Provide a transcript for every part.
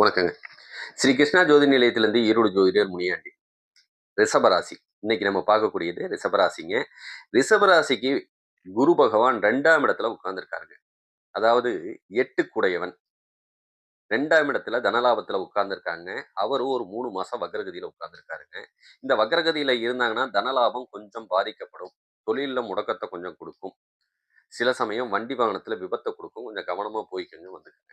வணக்கங்க. ஸ்ரீ கிருஷ்ணா ஜோதி நிலையத்திலிருந்து ஈரோடு ஜோதிடர் முனியாண்டி. ரிஷபராசி. இன்னைக்கு நம்ம பார்க்கக்கூடியது ரிஷபராசிங்க. ரிஷபராசிக்கு குரு பகவான் 2ஆம் இடத்துல உட்கார்ந்திருக்காருங்க. அதாவது 8 குடையவன். 2ஆம் இடத்துல தனலாபத்துல உட்கார்ந்திருக்காங்க. அவரு ஒரு 3 மாசம் வக்ரகதியில உட்கார்ந்திருக்காருங்க. இந்த வக்ரகதியில இருந்தாங்கன்னா தனலாபம் கொஞ்சம் பாதிக்கப்படும். தொழில்ல முடக்கத்த கொஞ்சம் குடுக்கும். சில சமயம் வண்டி வாகனத்துல விபத்த குடுக்கும். கொஞ்சம் கவனமா போய்க்கங்க வந்துக்கங்க.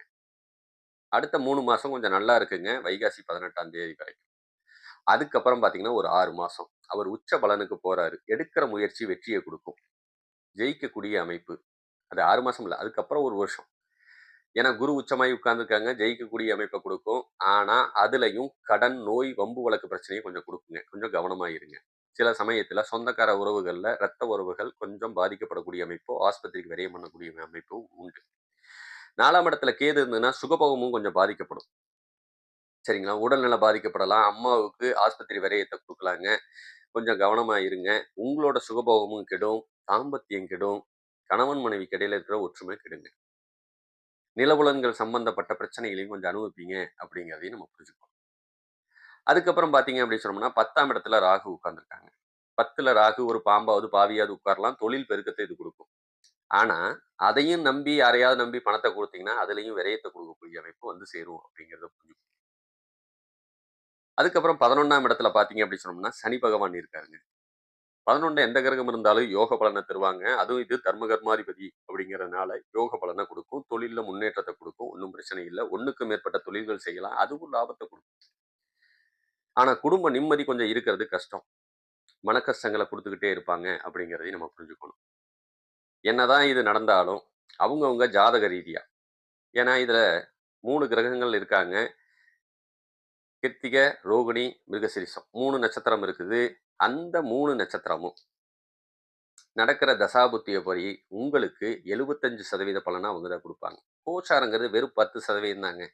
அடுத்த 3 மாசம் கொஞ்சம் நல்லா இருக்குங்க. வைகாசி 18ஆம் தேதி வரைக்கும். அதுக்கப்புறம் பார்த்தீங்கன்னா, ஒரு 6 மாசம். அவர் உச்ச பலனுக்கு போறாரு. எடுக்கிற முயற்சி வெற்றிய குடுக்கும். ஜெயிக்கக்கூடிய அமைப்பு. அது 6 மாசம் இல்ல. அதுக்கப்புறம் 1 வருஷம். ஏன்னா குரு உச்சமாகி உட்கார்ந்துருக்காங்க. ஜெயிக்கக்கூடிய அமைப்ப குடுக்கும். ஆனா, அதுலயும் கடன், நோய், வம்பு வழக்கு பிரச்சனைய கொஞ்சம் குடுக்குங்க. கொஞ்சம் கவனமா இருங்க. சில சமயத்துல சொந்தக்கார உறவுகள்ல ரத்த உறவுகள் கொஞ்சம் பாதிக்கப்படக்கூடிய அமைப்போ, ஆஸ்பத்திரிக்கு விரயம் பண்ணக்கூடிய அமைப்பும் உண்டு. 4ஆம் இடத்துல கேது இருந்ததுன்னா, சுகபோகமும் கொஞ்சம் பாதிக்கப்படும். சரிங்களா? உடல்நலம் பாதிக்கப்படலாம். அம்மாவுக்கு ஆஸ்பத்திரி விரயத்த குடுக்கலாங்க. கொஞ்சம் கவனமா இருங்க. உங்களோட சுகபோகமும் கெடும், தாம்பத்தியம் கெடும், கணவன் மனைவிக்கு இடையில இருக்கிற ஒற்றுமை கெடுங்க. நிலபுலன்கள் சம்பந்தப்பட்ட பிரச்சனைகளையும் கொஞ்சம் அனுபவிப்பீங்க அப்படிங்கிறதையும் நம்ம புரிஞ்சுக்கணும். அதுக்கப்புறம் பார்த்தீங்க அப்படின்னு சொன்னோம்னா, 10ஆம் இடத்துல ராகு உட்கார்ந்திருக்காங்க. 10ல ராகு ஒரு பாம்பாவது, பாவியாவது உட்காரலாம். தொழில் பெருக்கத்த இது குடுக்கும். ஆனா, அதையும் நம்பி யாரையாவது நம்பி பணத்த குடுத்தீங்கன்னா, அதுலயும் விரயத்த குடுக்கக்கூடிய அமைப்பு வந்து சேரும் அப்படிங்கிறத புரிஞ்சுக்கணும். அதுக்கப்புறம் 11ஆம் இடத்துல பார்த்தீங்க அப்படின்னு சொன்னோம்னா, சனி பகவான் இருக்காருங்க. 11 எந்த கிரகம் இருந்தாலும் யோக பலனை தருவாங்க. அதுவும் இது தர்ம கர்மாதிபதி அப்படிங்கிறதுனால யோக பலனை குடுக்கும். தொழில்ல முன்னேற்றத்த குடுக்கும். ஒண்ணும் பிரச்சனை இல்ல. 1க்கு மேற்பட்ட தொழில்கள் செய்யலாம். அதுவும் லாபத்த குடுக்கும். ஆனா குடும்ப நிம்மதி கொஞ்சம் இருக்கிறது கஷ்டம். மனக்கஷ்டங்கள குடுத்துக்கிட்டே இருப்பாங்க அப்படிங்கிறதையும் நம்ம புரிஞ்சுக்கணும். என்னதான் இது நடந்தாலும், அவங்கவங்க ஜாதக ரீதியா. ஏன்னா இதுல 3 கிரகங்கள் இருக்காங்க. கிருத்திகை, ரோகிணி, மிருகசீரிஷம் 3 நட்சத்திரம் இருக்குது. அந்த 3 நட்சத்திரமும் நடக்கிற தசாபுத்தியப்படி உங்களுக்கு 75% பலன அவங்க தான் குடுப்பாங்க. கோச்சாரங்கிறது வெறும் 10% தாங்க.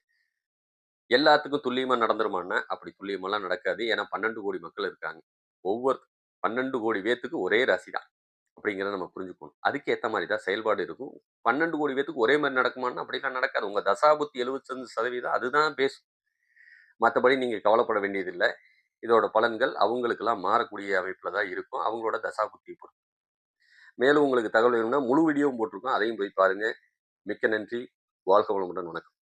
எல்லாத்துக்கும் துல்லியமா நடந்துருமான்னா, அப்படி துல்லியமாலாம் நடக்காது. ஏன்னா 12,00,00,000 மக்கள் இருக்காங்க. ஒவ்வொரு 12,00,00,000 பேத்துக்கு ஒரே ராசி தான். அப்படிங்கிறத நம்ம புரிஞ்சுக்கணும். அதுக்கு ஏத்த மாரி தான் செயல்பாடு இருக்கும். 12,00,00,000 பேத்துக்கு ஒரே மாரி நடக்குமான்னா, அப்படிலாம் நடக்காது. உங்க தசாபுத்தி 75% அதுதான் பேசும். மத்தபடி நீங்க கவலைப்பட வேண்டியதில்ல. இதோட பலன்கள் அவங்களுக்கெல்லாம் மாறக்கூடிய அமைப்புல தான் இருக்கும். அவங்களோட தசாபுத்திய பொறுத்து. மேலும் உங்களுக்கு தகவல் வேணும்னா முழு வீடியோவும் போட்டிருக்கோம். அதையும் போய் பாருங்க. மிக்க நன்றி. வாழ்க வளமுடன். வணக்கம்.